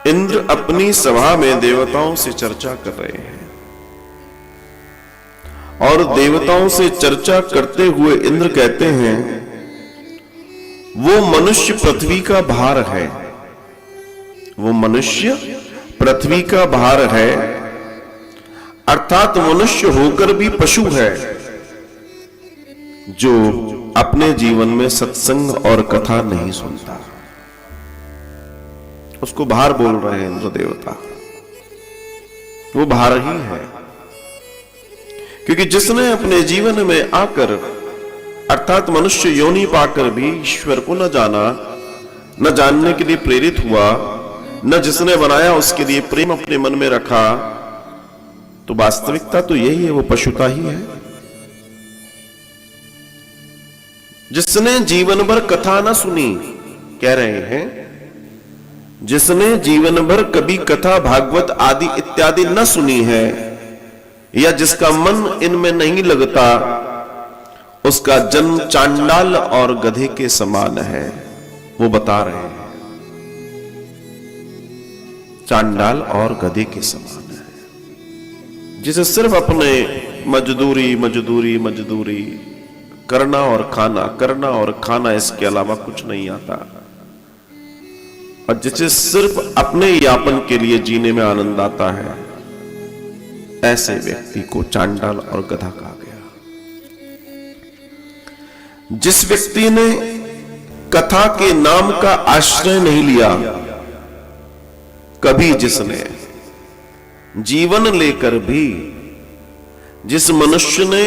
इंद्र अपनी सभा में देवताओं से चर्चा कर रहे हैं और देवताओं से चर्चा करते हुए इंद्र कहते हैं, वो मनुष्य पृथ्वी का भार है, वो मनुष्य पृथ्वी का भार है, अर्थात मनुष्य होकर भी पशु है जो अपने जीवन में सत्संग और कथा नहीं सुनता। उसको भार बोल रहे हैं इंद्र देवता, वो भार ही है। क्योंकि जिसने अपने जीवन में आकर अर्थात मनुष्य योनि पाकर भी ईश्वर को न जाना, न जानने के लिए प्रेरित हुआ, न जिसने बनाया उसके लिए प्रेम अपने मन में रखा, तो वास्तविकता तो यही है, वो पशुता ही है। जिसने जीवन भर कथा न सुनी, कह रहे हैं जिसने जीवन भर कभी कथा भागवत आदि इत्यादि न सुनी है, या जिसका मन इनमें नहीं लगता, उसका जन्म चांडाल और गधे के समान है। वो बता रहे हैं चांडाल और गधे के समान है, जिसे सिर्फ अपने मजदूरी मजदूरी मजदूरी करना और खाना, इसके अलावा कुछ नहीं आता, और जिसे सिर्फ अपने यापन के लिए जीने में आनंद आता है, ऐसे व्यक्ति को चांडाल और गधा कहा गया। जिस व्यक्ति ने कथा के नाम का आश्रय नहीं लिया, कभी जिसने जीवन लेकर भी, जिस मनुष्य ने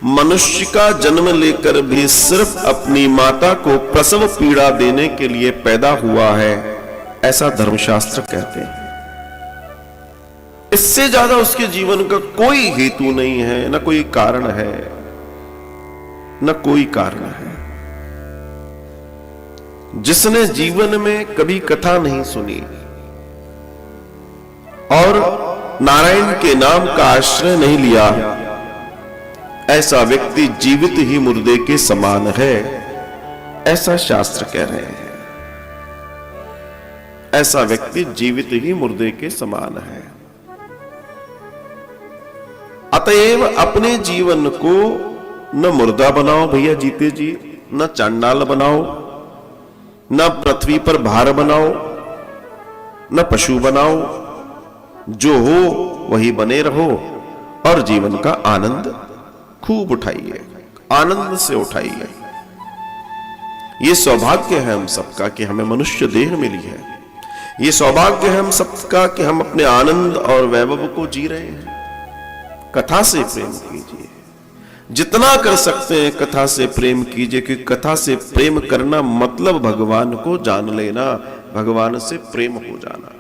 मनुष्य का जन्म लेकर भी सिर्फ अपनी माता को प्रसव पीड़ा देने के लिए पैदा हुआ है, ऐसा धर्मशास्त्र कहते हैं। इससे ज्यादा उसके जीवन का कोई हेतु नहीं है, न कोई कारण है, न कोई कारण है। जिसने जीवन में कभी कथा नहीं सुनी और नारायण के नाम का आश्रय नहीं लिया, ऐसा व्यक्ति जीवित ही मुर्दे के समान है, ऐसा शास्त्र कह रहे हैं। ऐसा व्यक्ति जीवित ही मुर्दे के समान है। अतएव अपने जीवन को न मुर्दा बनाओ भैया जीते जी, न चांडाल बनाओ, न पृथ्वी पर भार बनाओ, न पशु बनाओ। जो हो वही बने रहो और जीवन का आनंद खूब उठाइए, आनंद से उठाइए। ये सौभाग्य है हम सबका कि हमें मनुष्य देह मिली है। ये सौभाग्य है हम सबका कि हम अपने आनंद और वैभव को जी रहे हैं। कथा से प्रेम कीजिए, जितना कर सकते हैं कथा से प्रेम कीजिए, क्योंकि कथा से प्रेम करना मतलब भगवान को जान लेना, भगवान से प्रेम हो जाना।